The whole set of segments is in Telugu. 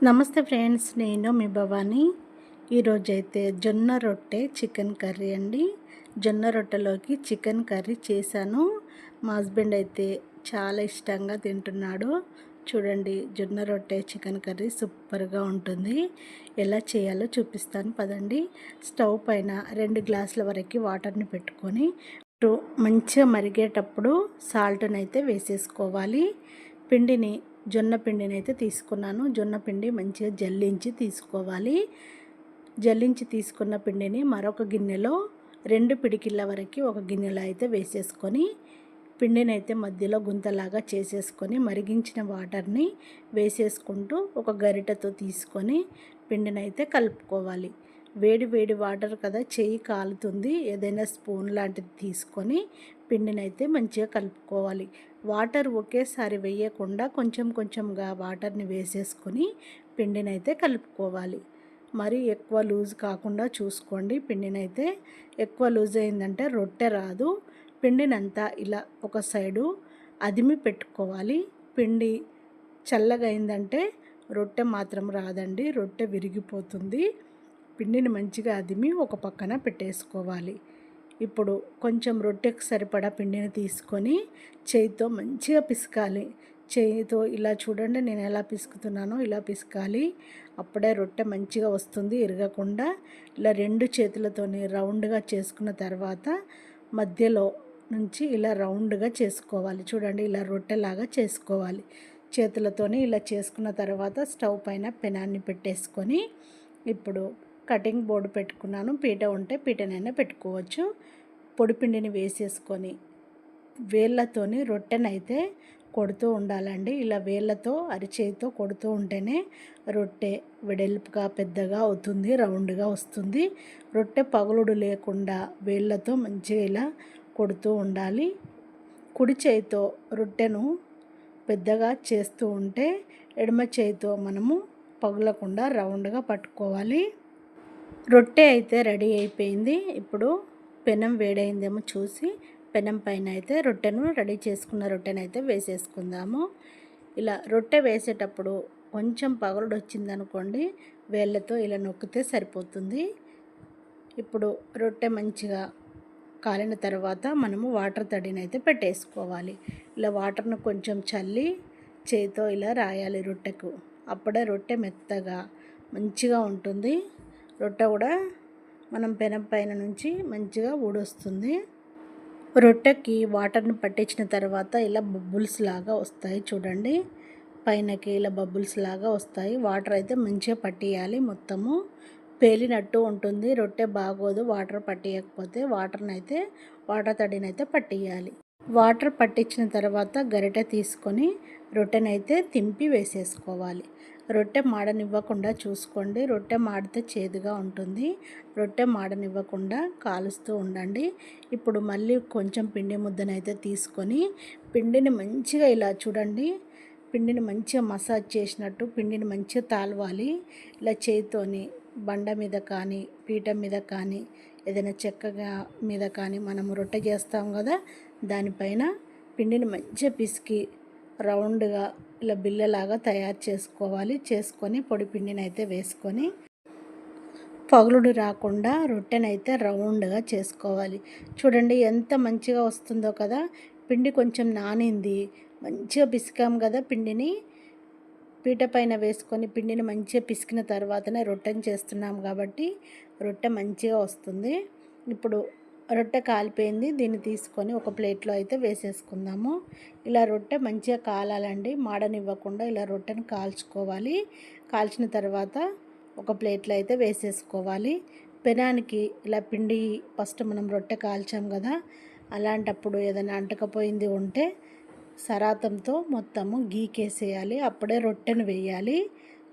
నమస్తే ఫ్రెండ్స్, నేను మీ భవాని. ఈరోజైతే జొన్న రొట్టె చికెన్ కర్రీ అండి. జొన్న రొట్టెలోకి చికెన్ కర్రీ చేశాను. మా హస్బెండ్ అయితే చాలా ఇష్టంగా తింటున్నాడు. చూడండి, జొన్న రొట్టె చికెన్ కర్రీ సూపర్గా ఉంటుంది. ఎలా చేయాలో చూపిస్తాను పదండి. స్టవ్ పైన 2 గ్లాసుల వరకు వాటర్ని పెట్టుకొని మంచిగా మరిగేటప్పుడు సాల్ట్ని అయితే వేసేసుకోవాలి. జొన్న పిండిని అయితే తీసుకున్నాను. జొన్న పిండి మంచిగా జల్లించి తీసుకోవాలి. జల్లించి తీసుకున్న పిండిని మరొక గిన్నెలో 2 పిడికిళ్ళ వరకు ఒక గిన్నెలో అయితే వేసేసుకొని పిండిని అయితే మధ్యలో గుంతలాగా చేసేసుకొని మరిగించిన వాటర్ని వేసేసుకుంటూ ఒక గరిటెతో తీసుకొని పిండిని అయితే కలుపుకోవాలి. వేడి వేడి వాటర్ కదా, చెయ్యి కాలుతుంది. ఏదైనా స్పూన్ లాంటిది తీసుకొని పిండిని అయితే మంచిగా కలుపుకోవాలి. వాటర్ ఒకేసారి వేయకుండా కొంచెం కొంచెంగా వాటర్ని వేసేసుకొని పిండిని అయితే కలుపుకోవాలి. మరి ఎక్కువ లూజ్ కాకుండా చూసుకోండి. పిండిని అయితే ఎక్కువ లూజ్ అయిందంటే రొట్టె రాదు. పిండినంతా ఇలా ఒక సైడు అదిమి పెట్టుకోవాలి. పిండి చల్లగా అయిందంటే రొట్టె మాత్రం రాదండి, రొట్టె విరిగిపోతుంది. పిండిని మంచిగా అదిమి ఒక పక్కన పెట్టేసుకోవాలి. ఇప్పుడు కొంచెం రొట్టెకు సరిపడా పిండిని తీసుకొని చేయితో మంచిగా పిసకాలి. చేయితో ఇలా చూడండి, నేను ఎలా పిసుకుతున్నానో ఇలా పిసకాలి. అప్పుడే రొట్టె మంచిగా వస్తుంది, ఇరగకుండా. ఇలా 2 చేతులతోని రౌండ్గా చేసుకున్న తర్వాత మధ్యలో నుంచి ఇలా రౌండ్గా చేసుకోవాలి. చూడండి, ఇలా రొట్టెలాగా చేసుకోవాలి. చేతులతోని ఇలా చేసుకున్న తర్వాత స్టవ్ పైన పెనాన్ని పెట్టేసుకొని ఇప్పుడు కటింగ్ బోర్డు పెట్టుకున్నాను. పీట ఉంటే పీటనైనా పెట్టుకోవచ్చు. పొడిపిండిని వేసేసుకొని వేళ్ళతోని రొట్టెనైతే కొడుతూ ఉండాలండి. ఇలా వేళ్ళతో అరిచేయితో కొడుతూ ఉంటేనే రొట్టె వెడల్పుగా పెద్దగా అవుతుంది, రౌండ్గా వస్తుంది. రొట్టె పగులుడు లేకుండా వేళ్ళతో మంచిగా ఇలా కొడుతూ ఉండాలి. కుడి చేయితో రొట్టెను పెద్దగా చేస్తూ ఉంటే ఎడమ చేయితో మనము పగులకుండా రౌండ్గా పట్టుకోవాలి. రొట్టె అయితే రెడీ అయిపోయింది. ఇప్పుడు పెనం వేడైందేమో చూసి పెనం పైన అయితే రెడీ చేసుకున్న రొట్టెను అయితే వేసేసుకుందాము. ఇలా రొట్టె వేసేటప్పుడు కొంచెం పగలుడు వచ్చిందనుకోండి, వేళ్ళతో ఇలా నొక్కితే సరిపోతుంది. ఇప్పుడు రొట్టె మంచిగా కాలిన తర్వాత మనము వాటర్ తడిని అయితే పెట్టేసుకోవాలి. ఇలా వాటర్ను కొంచెం చల్లి చేతితో ఇలా రాయాలి రొట్టెకు. అప్పుడే రొట్టె మెత్తగా మంచిగా ఉంటుంది. రొట్టె కూడా మనం పెనం పైన నుంచి మంచిగా ఊడొస్తుంది. రొట్టెకి వాటర్ని పట్టించిన తర్వాత ఇలా బబుల్స్ లాగా వస్తాయి. చూడండి, పైనకి ఇలా బబుల్స్ లాగా వస్తాయి. వాటర్ అయితే మంచిగా పట్టియాలి. మొత్తము పేలినట్టు ఉంటుంది. రొట్టె బాగోదు వాటర్ పట్టియకపోతే. వాటర్ తడినైతే పట్టియాలి. వాటర్ పట్టించిన తర్వాత గరిటె తీసుకొని రొట్టెనైతే తింపి వేసేసుకోవాలి. రొట్టె మాడనివ్వకుండా చూసుకోండి. రొట్టె మాడితే చేదుగా ఉంటుంది. రొట్టె మాడనివ్వకుండా కాలుస్తూ ఉండండి. ఇప్పుడు మళ్ళీ కొంచెం పిండి ముద్దనైతే తీసుకొని పిండిని మంచిగా ఇలా చూడండి, పిండిని మంచిగా మసాజ్ చేసినట్టు పిండిని మంచిగా తాలవాలి. ఇలా చేతితోని బండ మీద కానీ పీట మీద కానీ ఏదైనా చెక్క మీద కానీ మనము రొట్టె చేస్తాం కదా, దానిపైన పిండిని మంచిగా పిసికి రౌండ్గా ఇలా బిల్లలాగా తయారు చేసుకోవాలి. చేసుకొని పొడి పిండిని అయితే వేసుకొని పగులుడు రాకుండా రొట్టెనైతే రౌండ్గా చేసుకోవాలి. చూడండి ఎంత మంచిగా వస్తుందో కదా. పిండి కొంచెం నానింది, మంచిగా పిసికాం కదా. పిండిని పీట పైన వేసుకొని పిండిని మంచిగా పిసికిన తర్వాతనే రొట్టెని చేస్తున్నాం కాబట్టి రొట్టె మంచిగా వస్తుంది. ఇప్పుడు రొట్టె కాలిపోయింది. దీన్ని తీసుకొని ఒక ప్లేట్లో అయితే వేసేసుకుందాము. ఇలా రొట్టె మంచిగా కాలాలండి, మాడనివ్వకుండా ఇలా రొట్టెను కాల్చుకోవాలి. కాల్చిన తర్వాత ఒక ప్లేట్లో అయితే వేసేసుకోవాలి. పెనానికి ఇలా పిండి ఫస్ట్ మనం రొట్టె కాల్చాం కదా, అలాంటప్పుడు ఏదైనా అంటకపోయింది ఉంటే సరాతంతో మొత్తము గీకేసేయాలి. అప్పుడే రొట్టెను వేయాలి.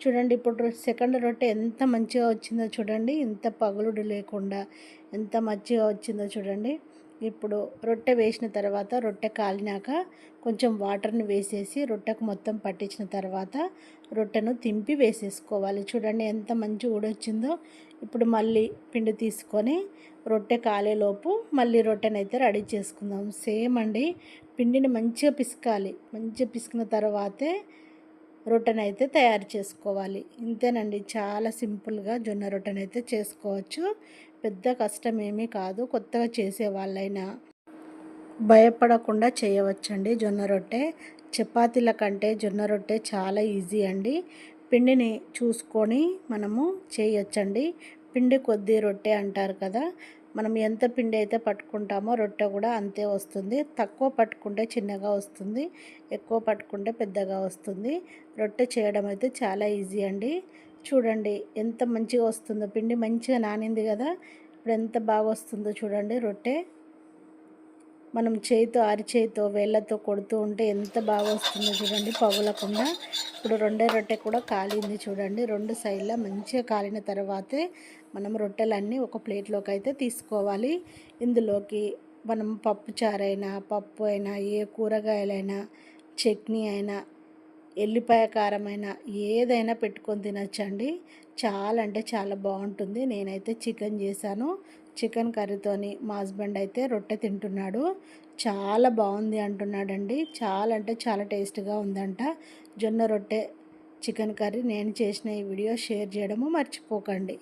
చూడండి, ఇప్పుడు సెకండ్ రొట్టె ఎంత మంచిగా వచ్చిందో చూడండి. ఇంత పగులుడు లేకుండా ఎంత మంచిగా వచ్చిందో చూడండి. ఇప్పుడు రొట్టె వేసిన తర్వాత రొట్టె కాలినాక కొంచెం వాటర్ని వేసేసి రొట్టెకు మొత్తం పట్టించిన తర్వాత రొట్టెను తింపి వేసేసుకోవాలి. చూడండి ఎంత మంచి ఊడొచ్చిందో. ఇప్పుడు మళ్ళీ పిండి తీసుకొని రొట్టె కాలేలోపు మళ్ళీ రొట్టెనైతే రెడీ చేసుకుందాం. సేమ్ అండి, పిండిని మంచిగా పిసకాలి. మంచిగా పిసికిన తర్వాతే రొట్టెనైతే తయారు చేసుకోవాలి. ఇంతేనండి, చాలా సింపుల్గా జొన్న రొట్టెనైతే చేసుకోవచ్చు. పెద్ద కష్టం ఏమీ కాదు. కొత్తగా చేసే వాళ్ళైనా భయపడకుండా చేయవచ్చండి జొన్న రొట్టె. చపాతీల కంటే జొన్న రొట్టె చాలా ఈజీ అండి. పిండిని చూసుకొని మనము చేయొచ్చండి. పిండి కొద్దీ రొట్టె అంటారు కదా, మనం ఎంత పిండి అయితే పట్టుకుంటామో రొట్టె కూడా అంతే వస్తుంది. తక్కువ పట్టుకుంటే చిన్నగా వస్తుంది, ఎక్కువ పట్టుకుంటే పెద్దగా వస్తుంది. రొట్టె చేయడం అయితే చాలా ఈజీ అండి. చూడండి ఎంత మంచిగా వస్తుందో, పిండి మంచిగా నానింది కదా, ఇప్పుడు ఎంత బాగా వస్తుందో చూడండి రొట్టె. మనం చేయితో అరిచేయితో వేళ్ళతో కొడుతూ ఉంటే ఎంత బాగా వస్తుందో చూడండి, పగులకుండా. ఇప్పుడు రెండో రొట్టె కూడా కాలింది చూడండి. రెండు సైడ్ల మంచిగా కాలిన తర్వాతే మనం రొట్టెలన్నీ ఒక ప్లేట్లోకి అయితే తీసుకోవాలి. ఇందులోకి మనం పప్పు చారైనా, పప్పు అయినా, ఏ కూరగాయలైనా, చట్నీ అయినా, ఎల్లిపాయ కారమైనా ఏదైనా పెట్టుకొని తినచ్చండి. చాలా అంటే చాలా బాగుంటుంది. నేనైతే చికెన్ చేశాను. చికెన్ కర్రీతోని మా హస్బెండ్ అయితే రొట్టె తింటున్నాడు. చాలా బాగుంది అంటున్నాడండి. చాలా అంటే చాలా టేస్ట్గా ఉందంట జొన్న రొట్టె చికెన్ కర్రీ. నేను చేసిన ఈ వీడియో షేర్ చేయడము మర్చిపోకండి.